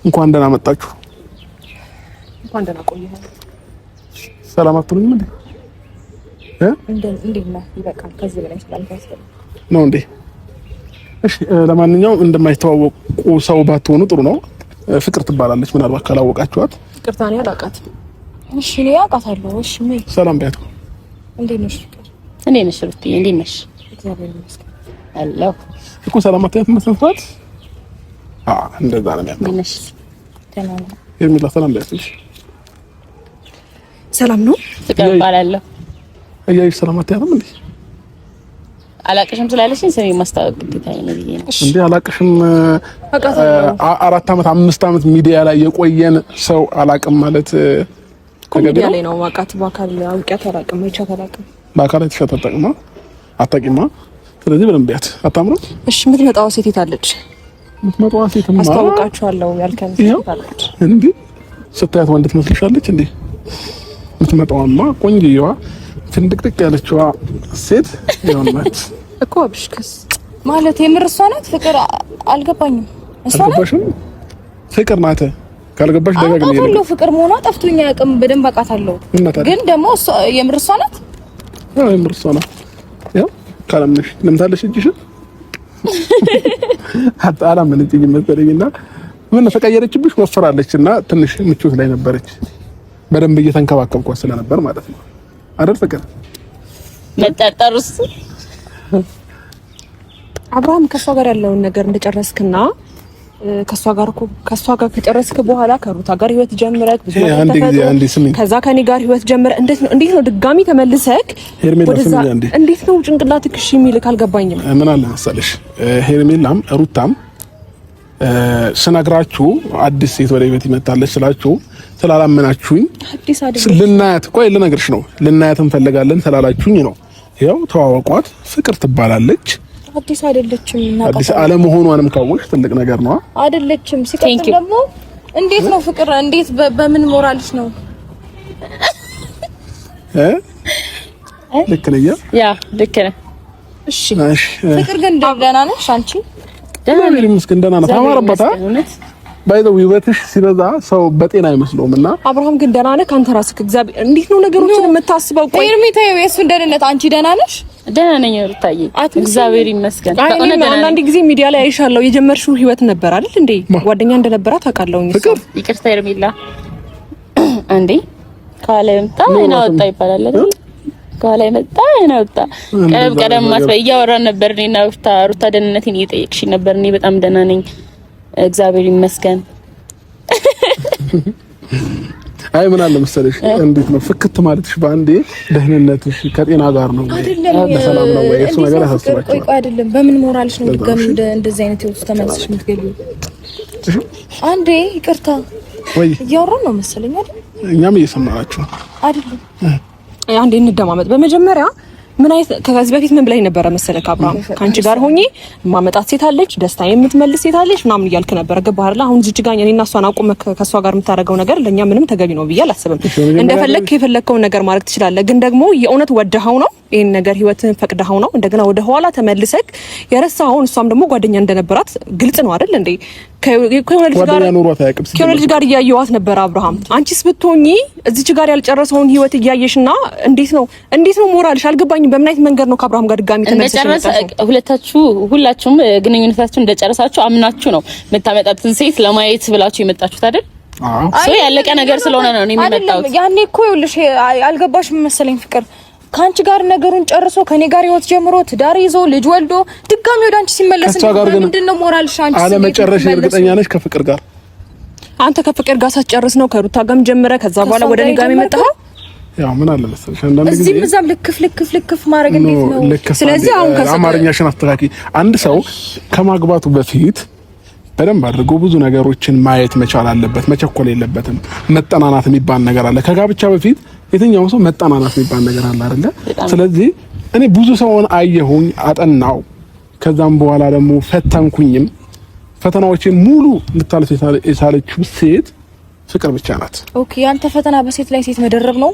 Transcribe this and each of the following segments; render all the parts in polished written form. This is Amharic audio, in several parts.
እንኳን ደህና መጣችሁ። እንኳን ደህና ቆየህ። ሰላም አትሉኝም እንዴ? እንዴት ነህ? ይበቃል። ከዚህ በላይ ሰላምታ ያስፈልግ ነው እንዴ? እሺ፣ ለማንኛውም እንደማይተዋወቁ ሰው ባትሆኑ ጥሩ ነው። ፍቅር ትባላለች፣ ምናልባት ካላወቃችኋት። ፍቅርታ ነው ያላቃት። እሺ፣ እኔ አውቃታለሁ። እሺ፣ ምን ሰላም ቢያት። እንዴት ነሽ ፍቅር? እንዴት ነሽ ሩትዬ? እንዴት ነሽ? እግዚአብሔር ይመስገን አለሁ እኮ። ሰላም አትያት መስንፋት። እንደዛ ነው የሚያምረው። እንዴት ነሽ? ደህና ነኝ። የሚላ ሰላም ቢያት። ሰላም ነው። ፍቅር እባላለሁ። አያይሽ ሰላም አትያትም እንዴ? አላቅሽም ስላለሽኝ ስሜ ማስታወቅ ግዴታዬ ነው ብዬ ነው። እንዴ አላቅሽም? 4 ዓመት 5 ዓመት ሚዲያ ላይ የቆየን ሰው አላቅም ማለት ሚዲያ ላይ ነው ማቃት። በአካል አውቂያት አላቅም፣ አይቻት አላቅም። በአካል ተሸታጠቅማ አታቂማ። ስለዚህ በደንብ ቢያት አታምሩም? እሺ፣ የምትመጣው ሴት አለች። የምትመጣው ሴት አስተዋውቃችኋለሁ ያልከን ሴት አለች። እንዴ ስታያት ወንድ ትመስልሻለች እንዴ? የምትመጣውማ ቆንጆዋ ፍንድቅድቅ ያለችዋ ሴት ይሆናል እኮ። አብሽከስ ማለት የምር እሷ ናት? ፍቅር አልገባኝም። እሷ ናት? ፍቅር ናት። ካልገባሽ ደጋግሜ ነው ፍቅር መሆኗ ጠፍቶኝ አያውቅም። በደንብ አውቃታለሁ፣ ግን ደግሞ የምር እሷ ናት። የምር እሷ ናት። ያው ካላምነሽ ለምታለሽ እጅሽ አላመነችኝ መሰለኝና ምን ተቀየረችብሽ? ወፍራለችና ትንሽ ምቾት ላይ ነበረች። በደንብ እየተንከባከብኳት ስለነበር ማለት ነው አይደል? ፍቅር መጣጣሩስ አብርሃም ከሷ ጋር ያለውን ነገር እንደጨረስክና ከሷ ጋር ከጨረስክ በኋላ ከሩታ ጋር ህይወት ጀምረክ ብዙ ነገር ከዛ ከኔ ጋር ህይወት ጀምረ እንዴት ነው ድጋሚ ተመልሰክ ወደዛ? እንዴት ነው ጭንቅላትክ እሺ የሚልክ አልገባኝም። ምን አለ መሰለሽ ሄርሜላም ሩታም ስነግራችሁ አዲስ ሴት ወደ ቤት ይመጣለች ስላችሁ ስላላመናችሁኝ ልናያት ልነግርሽ ነው። ልናያት እንፈልጋለን ስላላችሁኝ ነው። ያው ተዋወቋት። ፍቅር ትባላለች። አዲስ አይደለችም። አዲስ አለመሆኗንም ካወቅሽ ትልቅ ነገር ነው። አይደለችም። ሲቀጥል ደግሞ እንዴት ነው ፍቅር? እንዴት በምን ሞራልሽ ነው? ልክ ነኝ? ያ ልክ ነህ። እሺ ፍቅር ግን ደህና ነሽ አንቺ? ደህና ነኝ። ምስኪን ደህና ናት። አማረባታ ባይዘው ውበትሽ ሲበዛ ሰው በጤና አይመስለውምና አብርሃም ግን ደህና ነህ አንተ ራስህ? እግዚአብሔር እንዴት ነው ነገሮችን የምታስበው? ቆይ እርሚታዬ የእሱን ደህንነት አንቺ ደህና ነሽ? ደህና ነኝ ሩታዬ፣ እግዚአብሔር ይመስገን። አንዳንድ ጊዜ ሚዲያ ላይ አይሻለሁ። የጀመርሽው ህይወት ነበር አይደል እንዴ? ጓደኛ እንደነበራት አውቃለሁኝ። ይቅርታ ሄርሜላ፣ አንዴ ከኋላ መጣ እና ወጣ ይባላል አይደል? ከኋላ መጣ እና ወጣ። ቀደም ማስበይ እያወራን ነበር እኔና ሩታ ደህንነቴን እየጠየቅሽኝ ነበር። እኔ በጣም ደህና ነኝ እግዚአብሔር ይመስገን። አይ ምን አለ መሰለሽ እንዴት ነው ፍክት ማለትሽ በአንዴ ደህንነትሽ ከጤና ጋር ነው በሰላም ነው ወይ? እሱ ነገር ያሳስባችኋል? ቆይ አይደለም። በምን ሞራልሽ ነው ድጋሚ እንደዚህ አይነት ህይወት ተመልሰሽ የምትገቢው? አንዴ ይቅርታ ወይ እያወራን ነው መሰለኝ አይደል? እኛም እየሰማናችሁ አይደለም። አንዴ እንደማመጥ በመጀመሪያ ምን አይነት ከዚህ በፊት ምን ብለኝ ነበር መሰለህ? አብርሃም ካንቺ ጋር ሆኜ ማመጣት ሴት አለች፣ ደስታ የምትመልስ ሴት አለች ምናምን እያልክ ነበር። ገባህ አይደል? አሁን እዚህ ጋር እኔና እሷን አቁመህ ከሷ ጋር የምታደርገው ነገር ለኛ ምንም ተገቢ ነው ብዬ አላስብም። እንደፈለግክ የፈለግከውን ነገር ማድረግ ትችላለህ፣ ግን ደግሞ የእውነት ወደኸው ነው ይሄን ነገር ህይወትን ፈቅደኸው ነው እንደገና ወደ ኋላ ተመልሰክ የረሳኸውን። እሷም ደግሞ ጓደኛ እንደነበራት ግልጽ ነው አይደል እንዴ? ከወልጅ ጋር እያየዋት ነበር አብርሃም። አንቺስ ብትሆኚ እዚች ጋር ያልጨረሰውን ህይወት እያየሽና እንዴት ነው ሞራልሽ? አልገባኝም። በምን አይነት መንገድ ነው ከአብርሃም ጋር ድጋሚ ተመልሰሽ ሁላችሁም ግንኙነታችሁ እንደጨረሳችሁ አምናችሁ ነው የምታመጣትን ሴት ለማየት ብላችሁ የመጣችሁት አይደል? አዎ ያለቀ ነገር ስለሆነ ነው እኔ የምመጣው። ያኔ እኮ ይኸውልሽ አልገባሽም መሰለኝ ፍቅር ካንቺ ጋር ነገሩን ጨርሶ ከኔ ጋር ህይወት ጀምሮ ትዳር ይዞ ልጅ ወልዶ ድጋሚ ወደ አንቺ ሲመለስ ምንድነው ሞራልሽ? አንቺ አለ መጨረሻ እርግጠኛ ነሽ ከፍቅር ጋር? አንተ ከፍቅር ጋር ሳትጨርስ ነው ከሩታ ጋርም ጀምረ ከዛ በኋላ ወደ እኔ ጋር የመጣው? ያው ምን አለ መሰለሽ አንዳንድ ጊዜ እዚህም ልክፍ ማድረግ እንዴት ነው? ስለዚህ አሁን አማርኛሽን አስተካኪ። አንድ ሰው ከማግባቱ በፊት በደንብ አድርጎ ብዙ ነገሮችን ማየት መቻል አለበት። መቸኮል የለበትም። መጠናናት የሚባል ነገር አለ። ከጋብቻ በፊት የትኛው ሰው መጠናናት የሚባል ነገር አለ አይደለ? ስለዚህ እኔ ብዙ ሰውን አየሁኝ፣ አጠናው። ከዛም በኋላ ደግሞ ፈተንኩኝም። ፈተናዎችን ሙሉ ልታልፍ የቻለችው ሴት ፍቅር ብቻ ናት። ኦኬ ያንተ ፈተና በሴት ላይ ሴት መደረብ ነው?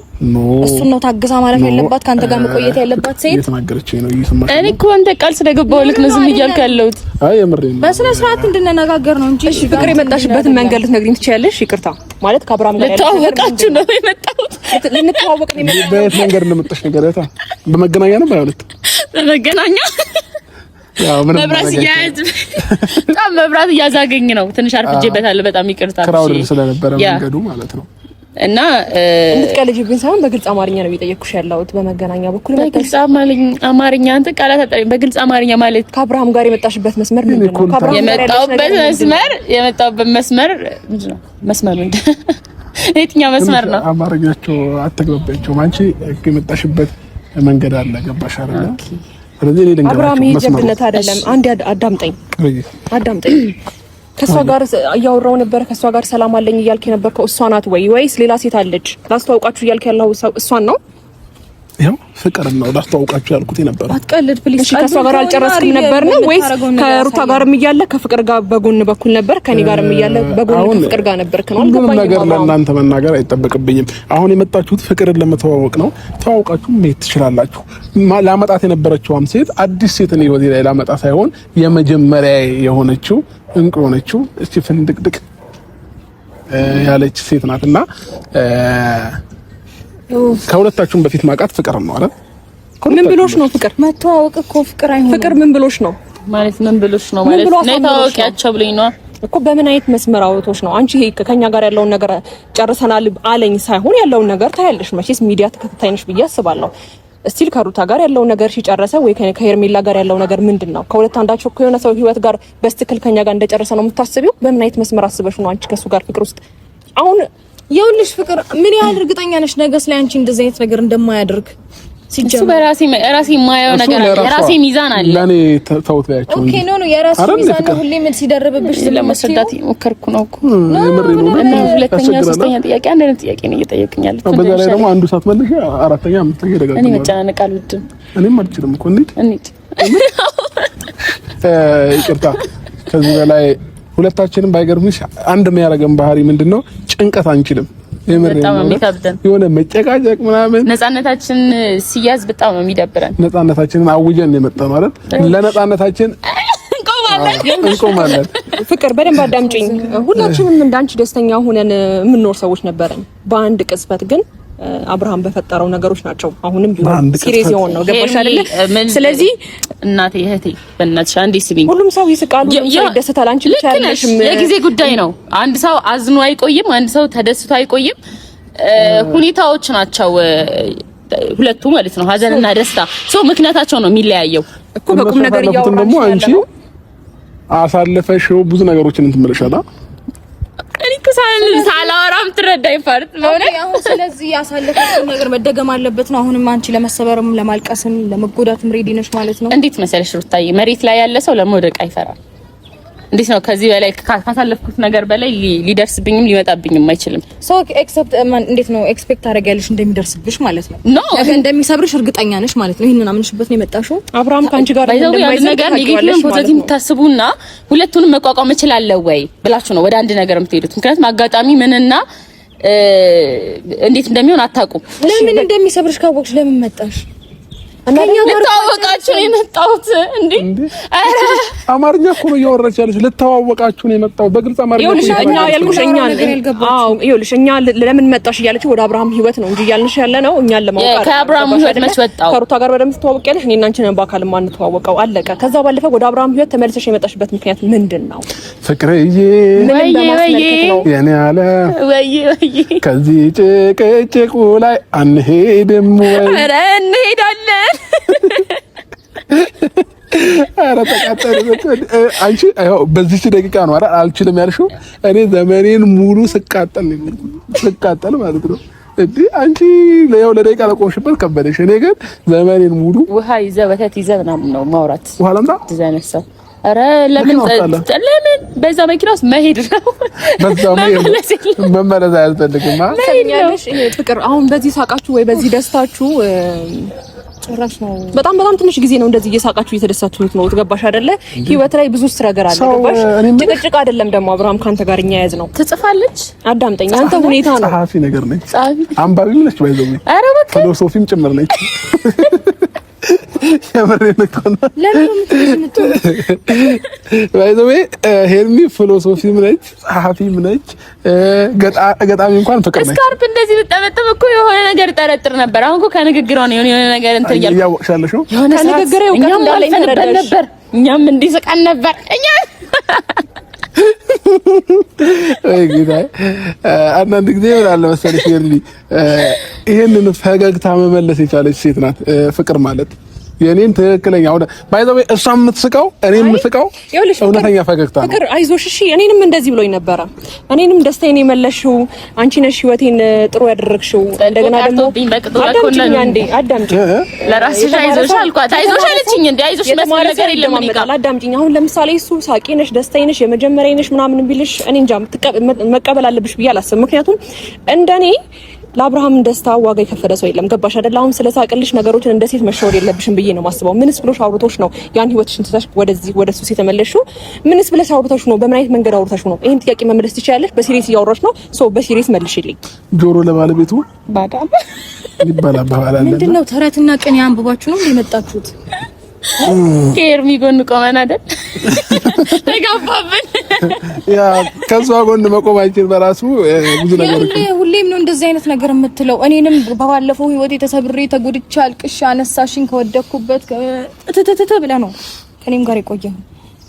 እሱን ነው ታግዛ ማለት ያለባት ካንተ ጋር መቆየት ያለባት ሴት እየተናገረችኝ ነው እየሰማሽ። እኔ እኮ አንተ ቃል ስለገባው ልክ ነው ዝም እያልኩ ያለሁት። አይ የምሬን ነው። በስነ ስርዓት እንድንነጋገር ነው እንጂ እሺ ፍቅር የመጣሽበትን መንገድ ልትነግሪኝ ትችያለሽ? ይቅርታ ማለት ከአብርሃም ጋር ልተዋወቃችሁ ነው የመጣሁት። ልንተዋወቅ ነው የመጣሁት። በየት መንገድ እንደመጣሽ ንገሪያታ። በመገናኛ ነው ባይሆንት በመገናኛ መብራት እያዛገኝ ነው። ትንሽ አርፍጄበታለሁ። በጣም ይቅርታ። ክራውድ ስለነበረ መንገዱ ማለት ነው። እና እንድትቀልጂብኝ ሳይሆን በግልጽ አማርኛ ነው እየጠየኩሽ ያለሁት። በመገናኛ በኩል በግልጽ አማርኛ አንተ ቃላት አጠሪኝ። በግልጽ አማርኛ ማለት ከአብርሃም ጋር የመጣሽበት መስመር ምንድን ነው? የመጣሁበት መስመር ምንድን ነው? መስመር ምንድን የትኛው መስመር ነው? አማርኛቸው አትግባባቸውም። አንቺ የመጣሽበት መንገድ አለ። ገባሽ አይደል? ስለዚህ እኔ አብርሃም ጀግነት አይደለም። አንዴ አዳምጠኝ። ከሷ ጋር እያወራው ነበር። ከሷ ጋር ሰላም አለኝ እያልክ የነበርከው እሷ ናት ወይስ ሌላ ሴት አለች? ላስተዋውቃችሁ እያልክ ያለው እሷን ነው? ያው ፍቅር ነው ላስተዋውቃችሁ ያልኩት ነበር። አትቀልድ ፕሊዝ። እሺ ከሷ ጋር አልጨረስክም ነበር ነው ወይስ ከሩታ ጋርም እያለ ከፍቅር ጋር በጎን በኩል ነበር? ከኔ ጋርም እያለ በጎን ከፍቅር ጋር ነበርክ ነው? ሁሉም ነገር ለእናንተ መናገር አይጠበቅብኝም። አሁን የመጣችሁት ፍቅርን ለመተዋወቅ ነው። ተዋውቃችሁ መሄድ ትችላላችሁ። ላመጣት የነበረችውም ሴት አዲስ ሴት ነው ህይወቴ ላይ ላመጣ ሳይሆን የመጀመሪያ የሆነችው እንቁ የሆነችው እስቲ ፍንድቅድቅ ያለች ሴት ናትና ከሁለታችሁም በፊት ማቃት ፍቅር ነው አይደል? ምን ብሎሽ ነው ፍቅር? መተዋወቅ እኮ ፍቅር አይሆንም። ፍቅር ምን ብሎሽ ነው ማለት? ምን ብሎሽ ነው ማለት? ነው ታወቂያቸው ብለኝ ነው እኮ። በምን አይነት መስመር አውቶሽ ነው? አንቺ ከኛ ጋር ያለውን ነገር ጨርሰናል አለኝ ሳይሆን ያለውን ነገር ታያለሽ። መቼስ ሚዲያ ተከታታይ ነሽ ብዬ አስባለሁ። እስቲል ከሩታ ጋር ያለው ነገር ሲጨረሰ ወይ ከሄርሜላ ጋር ያለው ነገር ምንድነው? ከሁለት አንዳቸው ከሆነ ሰው ህይወት ጋር በስትክል ከኛ ጋር እንደጨረሰ ነው የምታስቢው? በምን አይነት መስመር አስበሽ ነው አንቺ ከሱ ጋር ፍቅር ውስጥ አሁን የውልሽ ፍቅር ምን ያህል እርግጠኛ ነሽ ነገስ ላይ አንቺ እንደዚህ አይነት ነገር እንደማያደርግ? ሲጀምር በራሴ የማየው ነገር አለ። የራሴ ሚዛን አለ። ለኔ ተውት ያያችሁ። ኦኬ ኖ የራሴ ሚዛን ነው። ሁሌ ምን ሲደርብብሽ ለማስረዳት ሞከርኩ ነው እኮ። እና ሁለተኛ ሶስተኛ ጥያቄ አንድ አይነት ጥያቄ ነው እየጠየቅኝ ያለሁት። በዛ ላይ ደግሞ አንዱ ሳትመልሽ አራተኛ አምስተኛ ደጋግሞ እኔ መጨናነቅ አልወድም። እኔም አልችልም እኮ እንዴት ይቅርታ። ከዚህ በላይ ሁለታችንም ባይገርምሽ አንድ የሚያደርገን ባህሪ ምንድነው? ጭንቀት አንችልም። በጣም የሚከብደን የሆነ መጨቃጨቅ ምናምን። ነፃነታችን ሲያዝ በጣም ነው የሚደብረን። ነፃነታችንን አውጀን የመጣነው አይደል? ለነፃነታችን እንቆማለን። ፍቅር በደንብ አዳምጪኝ። ሁላችንም እንዳንቺ ደስተኛ ሆነን የምንኖር ሰዎች ነበረን። በአንድ ቅጽበት ግን አብርሃም በፈጠረው ነገሮች ናቸው አሁንም ቢሆን ሲሪየስ የሆነ ነው። ገባሽ አይደለ? ስለዚህ እናቴ እህቴ በእናትሽ አንዴ ስሚኝ። ሁሉም ሰው ይስቃሉ፣ ይደሰታል። አንቺ ብቻ አይደለሽም። የጊዜ ጉዳይ ነው። አንድ ሰው አዝኖ አይቆይም፣ አንድ ሰው ተደስቶ አይቆይም። ሁኔታዎች ናቸው ሁለቱ ማለት ነው። ሀዘንና ደስታ ሰው ምክንያታቸው ነው የሚለያየው እኮ። በቁም ነገር እያወራን ደግሞ አንቺ አሳልፈሽው ብዙ ነገሮችን እንትመለሻላ። እኔ እኮ ሳላወራም ትረዳኝ ፓርት ነው። አሁን ስለዚህ ያሳለፈው ነገር መደገም አለበት ነው። አሁንም አንቺ ለመሰበርም ለማልቀስም ለመጎዳትም ሬዲ ነሽ ማለት ነው። እንዴት መሰለሽ ሩታዬ፣ መሬት ላይ ያለ ሰው ለመውደቅ አይፈራም። እንዴት ነው ከዚህ በላይ ካሳለፍኩት ነገር በላይ ሊደርስብኝም ሊመጣብኝም አይችልም። ሶ ኤክሰፕት እንዴት ነው ኤክስፔክት ታደርጊያለሽ እንደሚደርስብሽ ማለት ነው? ነገ እንደሚሰብርሽ እርግጠኛ ነሽ ማለት ነው። ይሄንን አምንሽበት ነው የመጣሽው። አብርሃም ካንቺ ጋር እንደማይዘው ነገር ኔጌቲቭን ፖዚቲቭ ታስቡና ሁለቱንም መቋቋም እችላለሁ ወይ ብላችሁ ነው ወደ አንድ ነገር የምትሄዱት። ምክንያቱም አጋጣሚ ምንና እንዴት እንደሚሆን አታውቁም። ለምን እንደሚሰብርሽ ካወቅሽ ለምን መጣሽ? ከኛ ጋር ልታወቃችሁ ነው የመጣሁት እንዴ? አማርኛ እኮ ነው እያወራች ያለች። ልታወቃችሁ ነው የመጣሁት በግልጽ አማርኛ። እኛ ያልኩሽ እኛ ለምን መጣሽ እያለች ወደ አብርሃም ህይወት ነው እንጂ እያልንሽ ያለ ነው እኛን ለማወቅ። ከአብርሃም ህይወት መች ወጣው? ከሩታ ጋር በደምብ ትተዋወቂያለሽ። እኔና አንቺ ነን በአካል ማንተዋወቀው፣ አለቀ። ከዛ ባለፈ ወደ አብርሃም ህይወት ተመልሰሽ የመጣሽበት ምክንያት ምንድነው? ፍቅርዬ የኔ አለ ከዚህ ጭቅጭቁ ላይ አንሄድም ወይ? ኧረ እንሄዳለን። ኧረ ተቃጠለ። አንቺ አዎ በዚህ ደቂቃ ነው አይደል አልችልም ያልሽው? እኔ ዘመኔን ሙሉ ስቃጠል ማለት ነው። እንዴ አንቺ ለያው ለደቂቃ ለቆምሽበት ከበደሽ። እኔ ግን ዘመኔን ሙሉ ውሃ ይዘህ ወተት ይዘህ ምናምን ነው ማውራት። ውሃ ላምጣ ዲዛይነር ሰው ኧረ ለምን በዛ መኪና ውስጥ መሄድ ነው። በዛው መመለስ አያስፈልግም። ፍቅር አሁን በዚህ ሳቃችሁ ወይ በዚህ ደስታችሁ ጭራሽ ነው። በጣም ትንሽ ጊዜ ነው እንደዚህ እየሳቃችሁ እየተደሰታችሁት ነው። ትገባሽ አይደለ? ህይወት ላይ ብዙ ስትረገር አለ። ገባሽ? ጭቅጭቅ አይደለም ደግሞ አብርሃም ካንተ ጋር እኛ ያዝ ነው። ትጽፋለች። አዳምጠኝ። አንተ ሁኔታ ነው። ጸሐፊ ነገር ነች። አንባቢም ነች። ባይዘው ፊሎሶፊም ጭምር ነች። ሄርሚ ፊሎሶፊም ነች፣ ጸሐፊም ነች፣ ገጣሚ እንኳን ፍቅር ነች። ስካርፕ እንደዚህ ብጠመጥም እኮ የሆነ ነገር ጠረጥር ነበር። አሁን እኮ ከንግግሯ ነው የሆነ ነገር እንትን እያወቅሻለሽ ነው። ከንግግሬ እውቀት እንዳለኝ ተረዳሽ ነበር። እኛም እንዲስቀን ነበር። አንዳንድ ጊዜ ምን አለ መሰለሽ ሄርሚ ይሄንን ፈገግታ መመለስ የቻለች ሴት ናት ፍቅር ማለት። የኔን ትክክለኛ አሁን ባይዘው እሷ የምትስቀው እኔም የምስቀው እውነተኛ ፈገግታ ነው። ፍቅር አይዞሽ እሺ። እኔንም እንደዚህ ብሎኝ ነበረ። እኔንም ደስታዬን የመለሽው አንቺ ነሽ፣ ህይወቴን ጥሩ ያደረግሽው። እንደገና ደግሞ አዳምጪኝ ለራስሽ አይዞሽ አልኳት። አይዞሽ አለችኝ። እንዴ አይዞሽ መስመር ነገር የለም ይቃል። አዳምጪኝ። አሁን ለምሳሌ እሱ ሳቂ ነሽ፣ ደስታዬ ነሽ፣ የመጀመሪያ ነሽ ምናምን ቢልሽ እኔ እንጃ መቀበል አለብሽ ብዬ አላስብም። ምክንያቱም እንደኔ ለአብርሃም ደስታ ዋጋ የከፈለ ሰው የለም። ገባሽ አይደል? አሁን ስለሳቅልሽ ነገሮችን እንደ ሴት መሸወድ የለብሽም ብዬ ነው ማስበው። ምንስ ብሎሽ አውርቶሽ ነው ያን ህይወትሽን ትተሽ ወደሱ ሴት ተመለሽው? ምንስ ብለሽ አውርቶሽ ነው? በምን አይነት መንገድ አውርቶሽ ነው? ይሄን ጥያቄ መመለስ ትችያለሽ። በሲሪየስ እያወራሽ ነው። በሲሪየስ መልሽልኝ። ጆሮ ለባለቤቱ ባዳም ይባላል። ምንድነው ተረትና ቅኔ አንብባችሁ ነው የመጣችሁት? ከኤርሚ ጎን ቆመን አይደል? ተጋባብን። ያ ከሷ ጎን መቆማችን በራሱ ብዙ ነገር ሁሌም ነው እንደዚህ አይነት ነገር የምትለው። እኔንም በባለፈው ህይወቴ ተሰብሬ ተጎድቼ አልቅሼ አነሳሽኝ ከወደኩበት እትትት ብለህ ነው ከኔም ጋር የቆየው።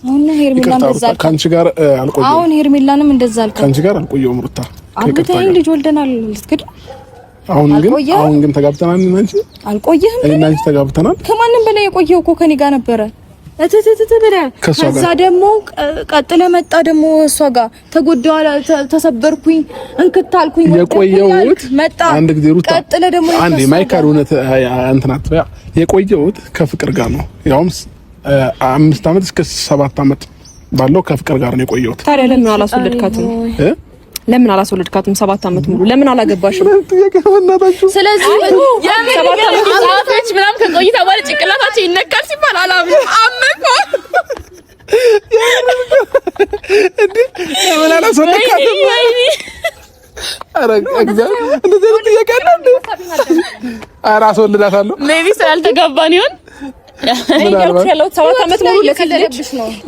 አሁን ሄርሜላም እንደዛ አልኩ። ካንቺ ጋር አልቆየሁም። አሁን ሄርሜላንም እንደዛ አልኩ። ካንቺ ጋር አልቆየሁም። ሩታ አብተኝ ልጅ ወልደናል። ልትክድ አሁን ግን ተጋብተናል። እንጂ አልቆየህም። እኔና አንቺ ተጋብተናል። ከማንም በላይ የቆየው እኮ ከኔ ጋር ነበረ። እትትት ብለህ ከዛ ደግሞ ቀጥለ መጣ ደግሞ እሷ ጋር ተጎዳዋላ፣ ተሰበርኩኝ፣ እንክታልኩኝ። የቆየሁት መጣ አንድ ጊዜ ሩታ ቀጥለ ደግሞ አንዴ ማይካድ እውነት እንትናት የቆየሁት ከፍቅር ጋር ነው። ያውም 5 አመት እስከ 7 አመት ባለው ከፍቅር ጋር ነው የቆየሁት። ታዲያ ለምን አላስወለድካትም? ለምን አላስወለድካትም? 7 አመት ሙሉ ለምን አላገባሽም? ስለዚህ ምናምን ከቆይታ በኋላ ጭንቅላታቸው ይነካል ሲባል አላምንም። አመንኩ እንዴ ለምን አላስወለድካትም? ኧረ እግዚአብሔር እንደዚህ ነው ጥያቄ አለ። ኧረ አስወልዳታለሁ። ሜቢ ስላልተጋባን ይሆን? እኔ ያልኩሽ ያለሁት 7 አመት ሙሉ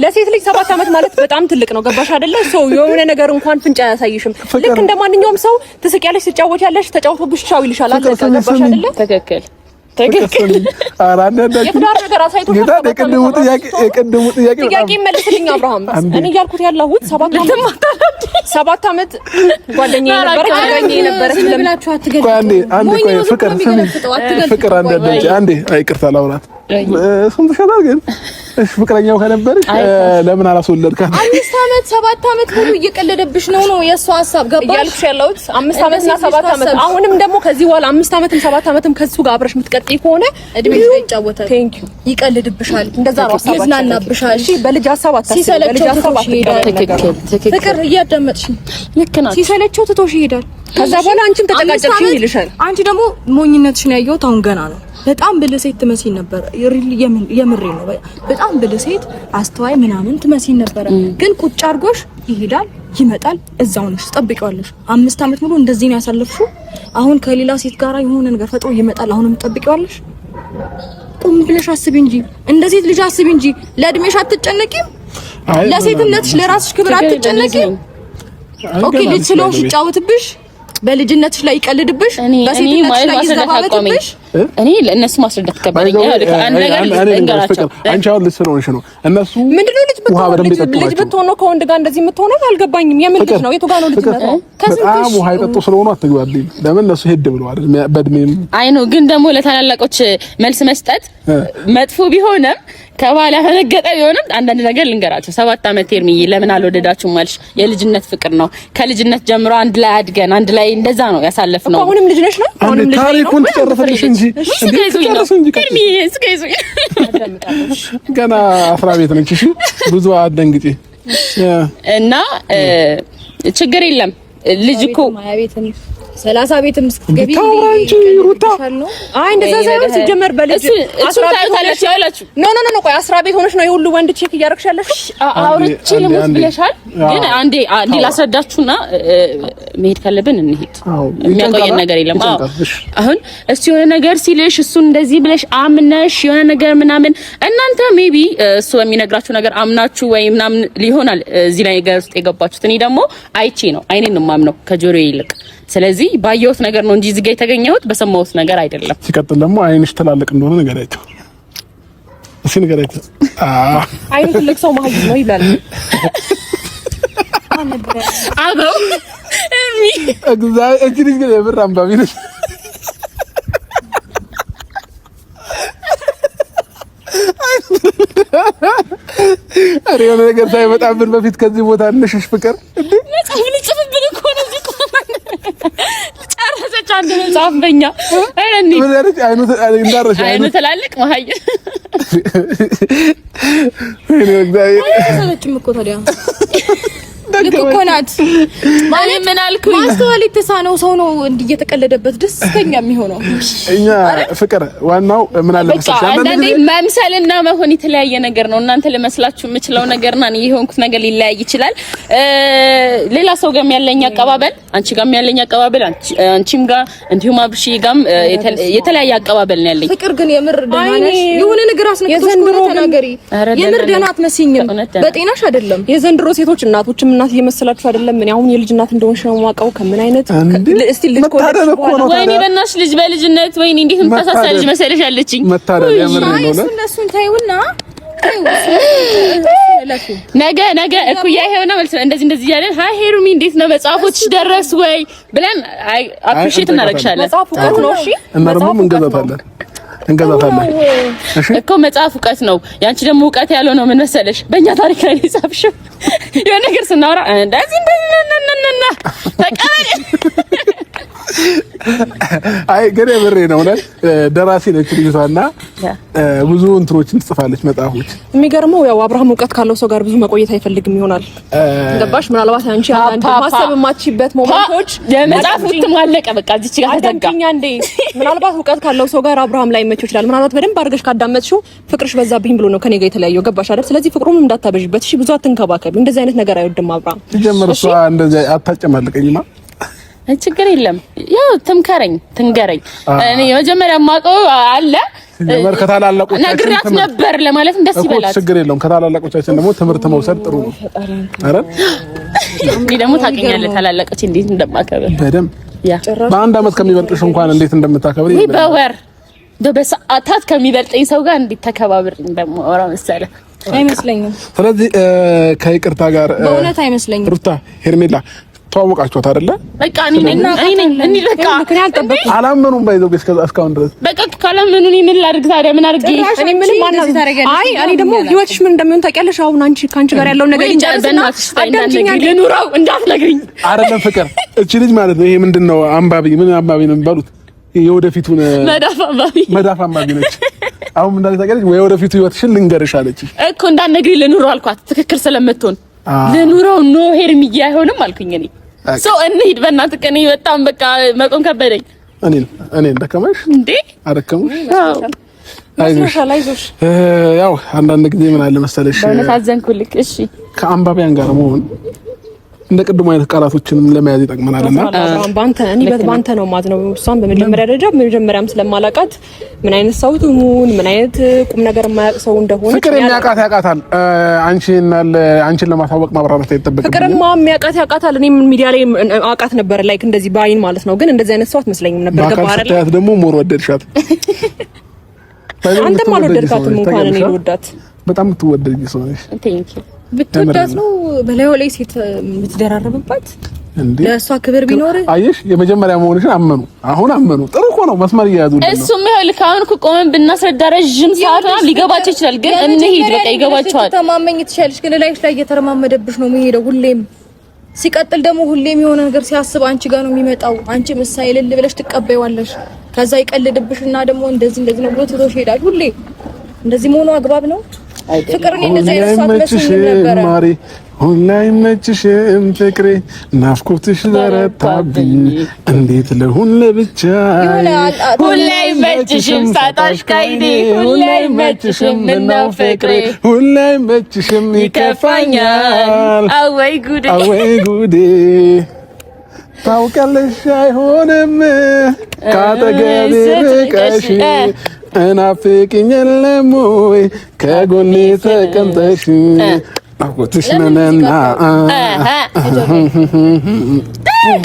ለሴት ልጅ 7 አመት ማለት በጣም ትልቅ ነው። ገባሽ አይደለ? ሰው የሆነ ነገር እንኳን ፍንጫ ያሳይሽም። ልክ እንደ ማንኛውም ሰው ትስቂያለሽ፣ ትጫወቻለሽ፣ ተጫውቶብሽ ቻው ይልሻል። አለ ገባሽ አይደለ? ትክክል። የትዳር ነገር አሳይቶሽ የቅድሙ ጥያቄ መልስልኝ አብርሃም። እኔ እያልኩት ያለሁት 7 አመት ጓደኛዬ ነበረ ነበረች ብላችሁ አትገድሉ። ፍቅር አንዴ ይቅርታ ላውራት ስንት ሸታል ግን እሺ ፍቅረኛው ከነበርሽ ለምን አላስወለድካት? 5 አመት 7 አመት ሙሉ እየቀለደብሽ ነው የሷ ሐሳብ። ገባሽ? እያልኩሽ ያለሁት 5 አመትና 7 አመት። አሁንም ደግሞ ከዚህ በኋላ 5 አመትም 7 አመትም ከሱ ጋር አብረሽ የምትቀጥይ ከሆነ እድሜሽ ላይ ይጫወታል። ቴንክ ዩ። ይቀልድብሻል፣ እንደዛ ነው ሐሳባችሁ። ይዝናናብሻል። እሺ በልጅ ሐሳብ አታስቢ። በልጅ ሐሳብ ትክክል። ፍቅር እያዳመጥሽ ልክ ናት። ሲሰለቸው ትቶሽ ይሄዳል። ከዛ በኋላ አንቺም ተጨቃጨቅሽ ይልሻል። አንቺ ደግሞ ሞኝነትሽን ያየሁት አሁን ገና ነው። በጣም ብልህ ሴት ትመስይ ነበር። የምሬ ነው። በጣም ብልህ ሴት አስተዋይ ምናምን ትመስይ ነበር። ግን ቁጭ አድርጎሽ ይሄዳል፣ ይመጣል፣ እዛው ነሽ ትጠብቂዋለሽ። 5 አመት ሙሉ እንደዚህ ነው ያሳለፍሽው። አሁን ከሌላ ሴት ጋር የሆነ ነገር ፈጥሮ ይመጣል፣ አሁንም ትጠብቂዋለሽ። ቁም ብለሽ አስቢ እንጂ እንደዚህ ልጅ አስቢ እንጂ ለእድሜሽ አትጨነቂም? ለሴትነትሽ ለራስሽ ክብር አትጨነቂም? ኦኬ ልጅ ስለሆንሽ ይጫወትብሽ፣ በልጅነትሽ ላይ ይቀልድብሽ፣ በሴትነትሽ ላይ ይዘባበትብሽ። እኔ ለእነሱ ማስረዳት ከበደኛ አንድ ነገር ልንገራቸው። አንቺ አሁን ልጅ ስለሆንሽ ነው። እነሱ ምንድነው ልጅ ብትሆን ነው ከወንድ ጋር እንደዚህ የምትሆነው? አልገባኝም። የምን ልጅ ነው? የቱ ጋር ነው ልጅ ነው? በጣም ውሃ የጠጡ ስለሆኑ አትግባልኝ። ለምን እነሱ ሄድ ብለዋል በእድሜም። አይ ነው ግን ደግሞ ለታላላቆች መልስ መስጠት መጥፎ ቢሆንም ከባል ያፈነገጠ ቢሆንም አንዳንድ ነገር ልንገራቸው። 7 አመት ሄርሚዬ ለምን አልወደዳችሁም ማለሽ? የልጅነት ፍቅር ነው። ከልጅነት ጀምሮ አንድ ላይ አድገን አንድ ላይ እንደዛ ነው ያሳለፍነው። አሁንም ልጅ ነሽ ነው? አሁንም ልጅ ነሽ? ታሪኩን ትጨርሰልሽ እንጂ ሄርሚዬ ስከይዙኝ ገና 10 ቤት ነች። እሺ ብዙ አትደንግጪ እና ችግር የለም ልጅ እኮ 30 ቤትም እስከገቢ ታውራንጂ ሩታ አይ እንደዛ ሳይሆን ሲጀመር በልጅ 10 ቤት ያላችሁ ኖ ቆይ 10 ቤት ሆነሽ ነው የሁሉ ወንድ ቼክ እያደረግሽ ያለሽ? አውርቼ ልሙት ብለሻል። ግን አንዴ ላስረዳችሁና መሄድ ካለብን እንሂድ። የሚያቆየን ነገር የለም። አሁን እሱ የሆነ ነገር ሲልሽ እሱ እንደዚህ ብለሽ አምነሽ የሆነ ነገር ምናምን እናንተ ሜቢ እሱ በሚነግራችሁ ነገር አምናችሁ ወይ ምናምን ሊሆናል እዚህ ላይ ነገር ውስጥ የገባችሁት። እኔ ደግሞ አይቼ ነው አይኔን ነው የማምነው ከጆሮዬ ይልቅ። ስለዚህ ባየሁት ነገር ነው እንጂ እዚህ ጋር የተገኘሁት በሰማሁት ነገር አይደለም። ሲቀጥል ደግሞ አይንሽ ትላልቅ እንደሆነ ነገራቸው። እሺ ነገራቸው። አይኑ ትልቅ ሰው ማለት ነው ይላል። አበው እግዚአብሔር እጅ ልጅ ግን የብር አንባቢ ነሽ። አሬ የሆነ ነገር ሳይመጣብን በፊት ከዚህ ቦታ እንሽሽ ፍቅር እንዴ መጽሐፍ ልጽፍብን እኮ ነው እዚህ ቆመን ጨረሰች አንድ መጽሐፍ በእኛ አይነኒ አይኑ ትላልቅ መሀይ እኔ እግዚአብሔር ሰለችም እኮ ታዲያ ልክ እኮ ናት ማለት ምን አልኩኝ? ማስተዋል የተሳነው ሰው ነው እንዲየተቀለደበት ደስተኛ የሚሆነው። እኛ ፍቅር ዋናው ምን አለ መሰለሽ አንዳንዴ መምሰልና መሆን የተለያየ ነገር ነው። እናንተ ለመስላችሁ የምችለው ነገርና እኔ የሆንኩት ነገር ሊለያይ ይችላል። ሌላ ሰው ጋርም ያለኝ አቀባበል አንቺ ጋርም ያለኝ አቀባበል አንቺም ጋር እንዲሁም አብርሺ ጋርም የተለያየ አቀባበል ነው ያለኝ። ፍቅር ግን የምር ደህና ነሽ? የሆነ ነገር አስነክቶሽ ነው ተናገሪ። የምር ደህና አትመስይኝም። በጤናሽ አይደለም። የዘንድሮ ሴቶች እናቶችም እናት እየመሰላችሁ አይደለም። ምን አሁን የልጅናት እንደሆንሽ ነው የማውቀው። ከምን አይነት እስቲ ልጅ ወይኔ በእናትሽ ልጅ በልጅነት ወይኔ እንዴት የምታሳሳ ልጅ መሰለሽ ያለችኝ። መታደል የምር ነው። እሱን ታዩና ነገ እኩያ ይሄውና ማለት ነው እንደዚህ ያለን ሃይ ሄርሚ እንዴት ነው መጽሐፎችሽ ደረስ ወይ ብለን አፕሪሺየት እናደርግሻለን። መጽሐፉ እውቀት ነው። እሺ እና ደግሞ እንገዛታለን። እሺ እኮ መጽሐፍ እውቀት ነው። ያንቺ ደግሞ እውቀት ያለው ነው ምን መሰለሽ በእኛ ታሪክ ላይ የጻፍሽው የሆነ ነገር ስናወራ እንደዚህ ተቀበል። አይ ግን የምሬ ነው። ደራሲ ነች ልጅቷና ብዙ እንትኖችን ትጽፋለች መጽሐፎች። የሚገርመው ያው አብርሃም እውቀት ካለው ሰው ጋር ብዙ መቆየት አይፈልግም ይሆናል። ገባሽ? ምናልባት አንቺ አንድ ማሰብ የማትችይበት ሞመንቶች የመጽሐፍ ትማለቀ በቃ እዚች ጋር ተዘጋ እንዴ። ምናልባት እውቀት ካለው ሰው ጋር አብርሃም ላይ መቸው ይችላል። ምናልባት በደንብ አድርገሽ ካዳመጥሽው ፍቅርሽ በዛብኝ ብሎ ነው ከኔ ጋር የተለያየው። ገባሽ አይደል? ስለዚህ ፍቅሩን እንዳታበዥበት እሺ። ብዙ አትንከባከቢ። እንደዚህ አይነት ነገር አይወድም አብርሃም። ጀመር እሷ እንደዚህ አታጨማልቀኝማ። ችግር የለም ያው ትንገረኝ። እኔ የመጀመሪያ ማቀው አለ ጀመር ከታላላቆቻችን ነግራት ነበር ለማለት ደስ ይበላል። ችግር የለውም። ከታላላቆቻችን ደግሞ ትምህርት መውሰድ ጥሩ ነው። አረ እኔ ደግሞ ታውቂኛለህ ታላላቆች እንዴት እንደማከብር በደንብ ያ በአንድ አመት ከሚበልጥሽ እንኳን እንዴት እንደምታከብር ይሄ በወር በሰዓታት ከሚበልጠኝ ሰው ጋር እንዴት ተከባብርኝ በመወራ መሰለህ አይመስለኝም። ስለዚህ ከይቅርታ ጋር በእውነት አይመስለኝም። ሩታ ሄርሜላ ተዋወቃችኋት አይደለ? በቃ እኔ ነኝ በቃ ምክንያት ጠበቁ። አላመኑም ባይዘው እስካሁን ድረስ በቃ ካላመኑ እኔ ምን ላድርግ ታዲያ? ምን አድርጌ እኔ ምን ማናዝ አይ እኔ ደግሞ ህይወትሽ ምን እንደሚሆን ታውቂያለሽ። አሁን ካንቺ ጋር ያለው ነገር እንጨርስና አዳምጪኝ። ልኑራው እንዳትነግሪኝ አይደለም ፍቅር እቺ ልጅ ማለት ነው። ይሄ ምንድነው አንባቢ ነው የሚባሉት የወደፊቱን መዳፍ አንባቢ ነች። አሁን ምን እንዳለ ታውቂያለሽ ወይ? ወደፊቱ ህይወትሽን ልንገርሽ አለች እኮ እንዳትነግሪኝ ልኑራው አልኳት። ትክክል ስለምትሆን ልኑራው ነው ሄርሚዬ አይሆንም አልኩኝ እኔ ሰው እንሂድ በእናትህ ቀኔ በጣም በቃ መቆም ከበደኝ። እኔ ደከመሽ እንዴ? አደከሙሽ? አይዞሽ። ያው አንዳንድ ጊዜ ምን አለ መሰለሽ በእውነት አዘንኩልክ። እሺ ከአንባቢያን ጋር መሆን እንደ ቅድሙ አይነት ቃላቶችንም ለመያዝ ይጠቅመናልና ባንተ ነው ማለት ነው። እሷን በመጀመሪያ ደረጃ በመጀመሪያም ስለማላቃት ምን አይነት ሰው ትሁን ምን አይነት ቁም ነገር የማያውቅ ሰው እንደሆነ ፍቅር የሚያውቃት ያውቃታል። አንቺን ለማሳወቅ ማብራራት አይጠበቅም። ፍቅርማ የሚያውቃት ያውቃታል። እኔ ሚዲያ ላይ አውቃት ነበር ላይክ እንደዚህ ባይን ማለት ነው። ግን እንደዚህ አይነት ሰው አትመስለኝም ነበር። ገባህ አይደል? ታያት ደግሞ ሞር ወደድሻት። አንተም አልወደድካትም እንኳን እኔ ልወዳት። በጣም የምትወደድ ሰው ነሽ። ቴንክ ዩ ብትወዳት ነው በላዩ ላይ ሴት የምትደራረብባት ለእሷ ክብር ቢኖር አየሽ፣ የመጀመሪያ መሆንሽን አመኑ። አሁን አመኑ። ጥሩ እኮ ነው። መስመር እየያዙልን ነው። እሱም ይኸውልህ አሁን እኮ ቆመን ብናስረዳ ረጅም ሰዓት ነው ሊገባቸው ይችላል። ግን እንሂድ በቃ ይገባቸዋል። ተማመኝ ትችያለሽ፣ ግን ላይሽ ላይ እየተረማመደብሽ ነው የሚሄደው ሁሌም። ሲቀጥል ደግሞ ሁሌም የሆነ ነገር ሲያስብ አንቺ ጋር ነው የሚመጣው። አንቺ ምሳሌ ልል ብለሽ ትቀበይዋለሽ። ከዛ ይቀልድብሽና ደግሞ እንደዚህ ነው ብሎ ትቶሽ ይሄዳል። ሁሌ እንደዚህ መሆኑ አግባብ ነው? ፍቅርን እንደዚህ አይነት ሰዓት መስሎኝ ነበር ማሪ። ሁሌ አይመችሽም ፍቅሬ፣ ናፍቆትሽ ዘረታብኝ፣ እንዴት ለሁን ለብቻ። ሁሌ አይመችሽም ሳጣሽ ካይኔ፣ ሁሌ አይመችሽም ምነው ፍቅሬ፣ ሁሌ አይመችሽም ይከፋኛል፣ አወይ ጉዴ አወይ ጉዴ። ታውቂያለሽ አይሆንም ካጠገቤ ርቀሽ፣ እናፍቅኝ የለም ወይ ከጎኔ ተቀምጠሽ፣ አውቆትሽ ነንና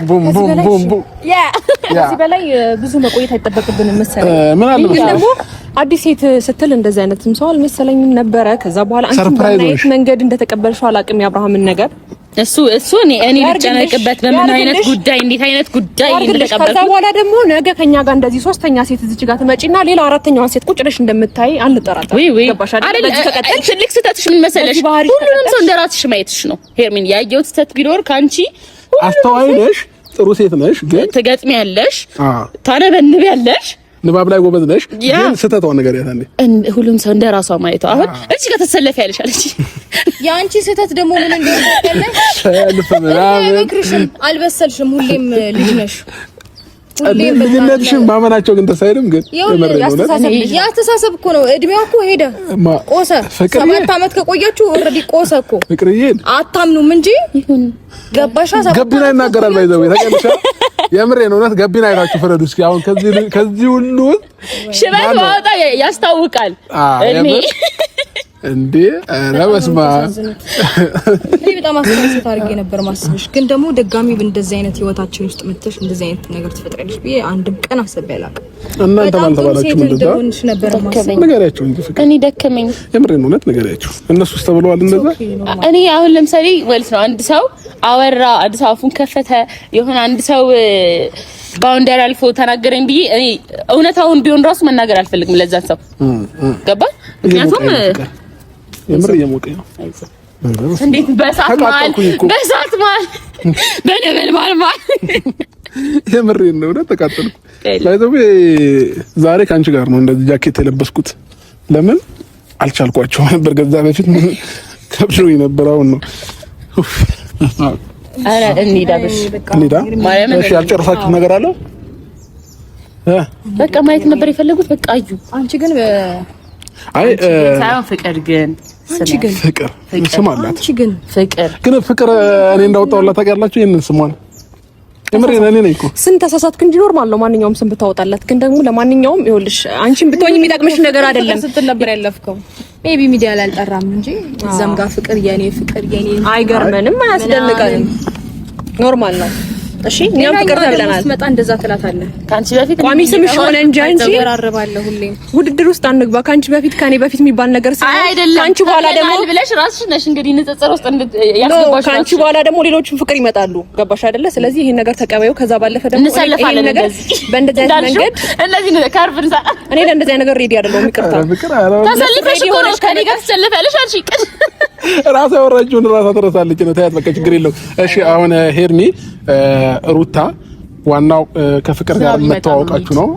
ቡም ቡም ቡም ቡም። ከዚህ በላይ ብዙ መቆየት አይጠበቅብንም መሰለኝ። ምን አለ ግን ደግሞ አዲስ ሴት ስትል እንደዚህ አይነትም ሰው አልመሰለኝም ነበረ። ከዛ በኋላ አንቺ በአይነት መንገድ እንደተቀበልሽው አላውቅም የአብርሃምን ነገር እሱ እኔ ልጨነቅበት በምን አይነት ጉዳይ እንዴት አይነት ጉዳይ እንደተቀበልኩ። ከዛ በኋላ ደግሞ ነገ ከኛ ጋር እንደዚህ ሶስተኛ ሴት እዚች ጋር ትመጪና ሌላ አራተኛዋን ሴት ቁጭ ብለሽ እንደምታይ አልጠራጠርም። ገባሽ አይደል? ትልቅ ስህተትሽ ምን መሰለሽ፣ ሁሉንም ሰው እንደራስሽ ማየትሽ ነው። ሄርሚን ያየሁት ስህተት ቢኖር ካንቺ አስተዋይ ነሽ፣ ጥሩ ሴት ነሽ፣ ግን ትገጥሚያለሽ፣ ታነበንቢያለሽ፣ ንባብ ላይ ጎበዝ ነሽ። ግን ስህተቷን ነገር ያታለሽ። ሁሉም ሰው እንደራሷ ማየቷ። አሁን እዚህ ጋር ተሰለፊያለሽ አለች። የአንቺ ስህተት ደግሞ ምን እንደሆነ ታውቂያለሽ? ሰልፍ ምናምን አልበሰልሽም። ሁሌም ልጅ ነሽ። ልጅነትሽን ማመናቸው ግን ተሳይደም ግን ያስተሳሰብ እኮ ነው። እድሜዋ እኮ ሄደ ቆሰ። 7 ዓመት ከቆያችሁ ኦልሬዲ ቆሰ እኮ። ፍቅርዬን አታምኑም እንጂ ገባሻ? ገቢና ይናገራል ባይዘው ታውቂያለሽ። የምሬን እውነት ገቢና አይታችሁ ፍረዱ እስኪ። አሁን ከዚህ ሁሉ ሽበት ማውጣ ያስታውቃል እድሜ እንዴ ለበስማ በጣም አስተሳሰብ አድርጌ ነበር ማስብሽ። ግን ደግሞ ድጋሚ እንደዚህ አይነት ህይወታችን ውስጥ መጥተሽ እንደዚህ አይነት ነገር ትፈጥሪያለሽ ብዬ አንድም ቀን አስቤ አላውቅም። እናንተ ባልተባላችሁ እንደዛ ነበር ማስብ። ነገራችሁ እንጂ ፍቅር እኔ ደከመኝ። የምሬን እውነት ነገራችሁ። እነሱስ ተብለዋል እንደዛ። እኔ አሁን ለምሳሌ ማለት ነው አንድ ሰው አወራ፣ አንድ ሰው አፉን ከፈተ፣ የሆነ አንድ ሰው ባውንደር አልፎ ተናገረኝ ብዬ እኔ እውነታውን ቢሆን ራሱ መናገር አልፈልግም ለዛ ሰው ገባ። ምክንያቱም የምር እየሞቀኝ ነው። እንዴት በሳት ማል በነበልባል ማል የምሬን ነው ወደ ተቃጠልኩ። ባይዘው ዛሬ ካንቺ ጋር ነው እንደዚህ ጃኬት የለበስኩት። ለምን አልቻልኳቸው ነበር። ገዛ በፊት ምን ከብዶኝ ነበር። አሁን ነው አረ እንሂዳብሽ እንሂዳ። እሺ ያልጨረሳችሁ ነገር አለ? በቃ ማየት ነበር የፈለጉት። በቃ አዩ። አንቺ ግን አይ ሳይሆን ፍቅር ግን ፍቅር ስም አላት። አንቺ ግን ፍቅር እኔ እንዳወጣሁላት ታውቃላችሁ። ይሄንን ስሟን የምሬ እኔ ነኝ እኮ ስም ተሳሳትክ እንጂ ኖርማል ነው ማንኛውም ስም ብታወጣላት። ግን ደግሞ ለማንኛውም ይኸውልሽ አንቺን ብትሆኚ የሚጠቅምሽ ነገር አይደለም ስትል ነበር ያለፍከው። ሜቢ ሚዲያ ላይ አልጠራም እንጂ እዛም ጋር ፍቅር የኔ አይገርመንም፣ አያስደንቀንም። ኖርማል ነው። እሺ እኛም ፍቅር ተብለናል። መጣ እንደዛ ትላታለህ። ካንቺ በፊት ቋሚ ስምሽ ሆነ እንጂ አንቺ ተወራረባለሁ ሁሌ ውድድር ውስጥ አንግባ። ካንቺ በፊት ከኔ በፊት የሚባል ነገር አይደለም። ካንቺ በኋላ ደግሞ ብለሽ ራስሽ ነሽ እንግዲህ ንጽጽር ውስጥ ያስገባሽ። ካንቺ በኋላ ደግሞ ሌሎችም ፍቅር ይመጣሉ። ገባሽ አይደለ? ስለዚህ ይሄን ነገር ተቀበዩ። ከዛ ባለፈ ደግሞ እንሰለፋለን ነገር በእንደዚህ አይነት መንገድ እንደዚህ ነው ካርብንሳ። እኔ ለእንደዚህ አይነት ነገር ሬዲ አይደለሁም። ይቅርታ ተሰልፈሽ እኮ ነው ከኔ ጋር ትሰልፋለሽ አልሽ። ራሷ ያወራችውን ራሷ ትረሳለች ነው። ታያት በቃ ችግር የለውም። እሺ አሁን ሄርሚ ሩታ ዋናው ከፍቅር ጋር መተዋወቃችሁ ነው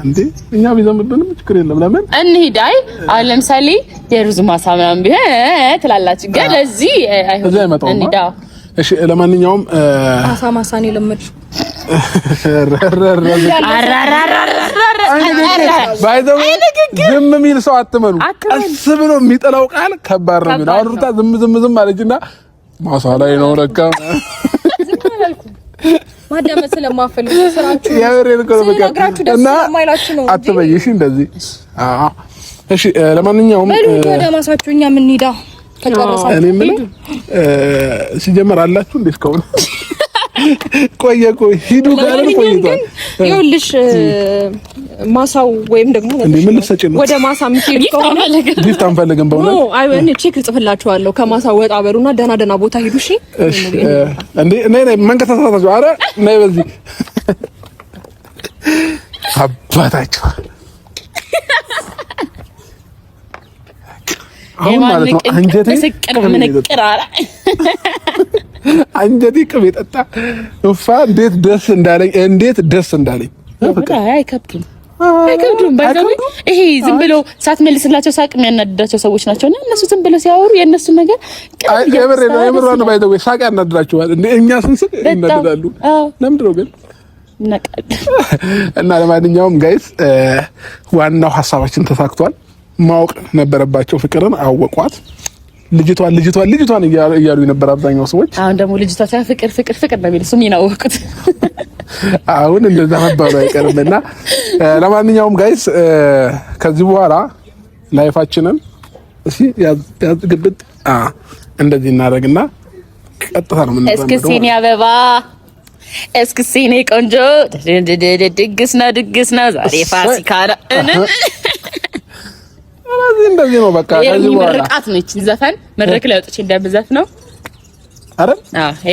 እንዴ? እኛ ቢዘምብንም ችግር የለም። ለምን እንሂድ? አይ አሁን ለምሳሌ የሩዝ ማሳ ምናምን ቢሆን ትላላችሁ፣ ግን እዚህ አይሆንም። እንሂድ። እሺ ለማንኛውም ማሳን የለመድሽ ዝም የሚል ሰው አትመኑ። ቀስ ብሎ የሚጠላው ቃል ከባድ ነው። አሁን ሩታ ዝም አለችና ማሳ ላይ ነው ለካ ማዳመጥ ስለማፈልግ ስራችሁ ያወሬን እኮ በቃ እና አትበይሽ እንደዚህ። እሺ ለማንኛውም ወደ ማሳችሁ እኛ ምን ሄዳ ተቀረሳችሁ። እኔ ምን ሲጀመር አላችሁ እንዴ? እስካሁን ቆየ ሂዱ ጋር ቆይቷል። ይኸውልሽ ማሳው ወይም ደግሞ ወደ ማሳ የምትሄዱ ከሆነ ጊፍት አንፈልግም። በእውነት አይ እኔ ቼክ ጽፍላችኋለሁ። ከማሳው ወጣ በሉና ደህና ቦታ ሄዱ። እሺ እንዴ ነይ መንከታታታችሁ። ኧረ ነይ በዚህ አባታችሁ አሁን ማለት ነው አንጀቴ ቅቤ ጠጣ። እፋ እንዴት ደስ እንዳለኝ አይከብዱም። ባይዘው ይሄ ዝም ብሎ ሳትመልስላቸው ሳቅ የሚያናድዳቸው ሰዎች ናቸውና እነሱ ዝም ብለው ሲያወሩ የእነሱ ነገር የምር ነው። ባይዘው ሳቅ ያናድዳቸዋል። እኛ ስንስቅ ይናደዳሉ። ለምንድን ነው ግን? እና ለማንኛውም ጋይስ ዋናው ሀሳባችን ተሳክቷል። ማወቅ ነበረባቸው። ፍቅርን አወቋት። ልጅቷን እያሉ የነበር አብዛኛው ሰዎች። አሁን ደግሞ ልጅቷ ፍቅር ነው የሚል እሱም ይናወቁት። አሁን እንደዛ መባሉ አይቀርምና ለማንኛውም ጋይስ ከዚህ በኋላ ላይፋችንን ግብጥ እንደዚህ እናደርግና ቀጥታ ነው የምንመጣው። እስክሲኒ አበባ እስክሲኒ ቆንጆ ድግስ ነው ዛሬ ፋሲካ ነው። እንደዚህ ነው በቃ። ከዚህ በኋላ ምርቃት ነው እቺ ዘፈን መድረክ ላይ ወጥቼ እንደምዘፍ ነው። አረ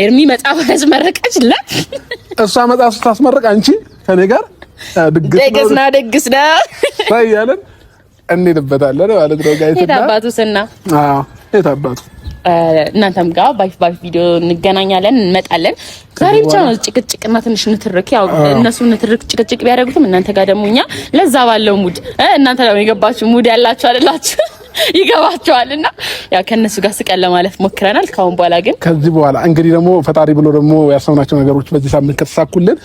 ኤርሚ መጽሐፍ ያስመረቀችላ እሷ መጽሐፍ ስታስመርቅ አንቺ ከኔ ጋር ድግስ ነው ታያለን እንሄድበታለን ማለት ነው ጋይስ። የታባቱስና የታባቱ እናንተም ጋር ባይፍ ቪዲዮ እንገናኛለን፣ እንመጣለን። ዛሬ ብቻ ነው ጭቅጭቅና ትንሽ ንትርክ። ያው እነሱ ንትርክ ጭቅጭቅ ቢያደርጉትም እናንተ ጋር ደግሞ እኛ ለዛ ባለው ሙድ እናንተ ደግሞ የገባችሁ ሙድ ያላችሁ አይደላችሁ ይገባችኋልና ያው ከነሱ ጋር ስቀል ለማለፍ ሞክረናል። ካሁን በኋላ ግን ከዚህ በኋላ እንግዲህ ደግሞ ፈጣሪ ብሎ ደግሞ ያሰብናቸው ነገሮች በዚህ ሳምንት ከተሳኩልን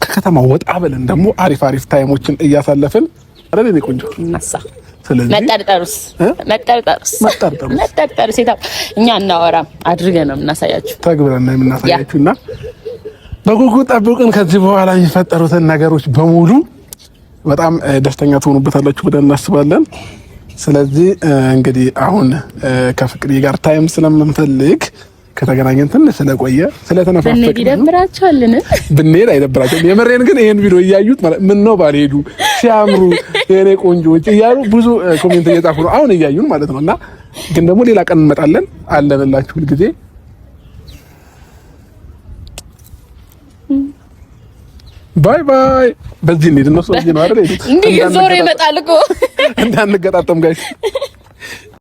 ከከተማ ወጣ ብለን ደግሞ አሪፍ ታይሞችን እያሳለፍን አይደል እኔ ቆንጆ እናሳ መጠርጠሩስ እኛ እናወራም አድርገን ነው የምናሳያችሁ፣ ተግብረን ነው የምናሳያችሁና በጉጉት ጠብቁን። ከዚህ በኋላ የሚፈጠሩትን ነገሮች በሙሉ በጣም ደስተኛ ትሆኑበታላችሁ ብለን እናስባለን። ስለዚህ እንግዲህ አሁን ከፍቅሪ ጋር ታይም ስለምንፈልግ ከተገናኘን ትንሽ ስለቆየ ስለተነፋፈቅን ይደብራቸዋልን? ብንሄድ አይደብራቸውም። የመሬን ግን ይሄን ቪዲዮ እያዩት ማለት ምን ነው ባልሄዱ ሲያምሩ የኔ ቆንጆዎች እያሉ ብዙ ኮሜንት እየጻፉ ነው አሁን እያዩን ማለት ነውና፣ ግን ደግሞ ሌላ ቀን እንመጣለን አለንላችሁ ሁልጊዜ። ባይ ባይ። በዚህ እንሂድ። እነሱ እዚህ ነው አይደል? እንዴ ዞር ይመጣል እኮ እንዳንገጣጠም ጋይስ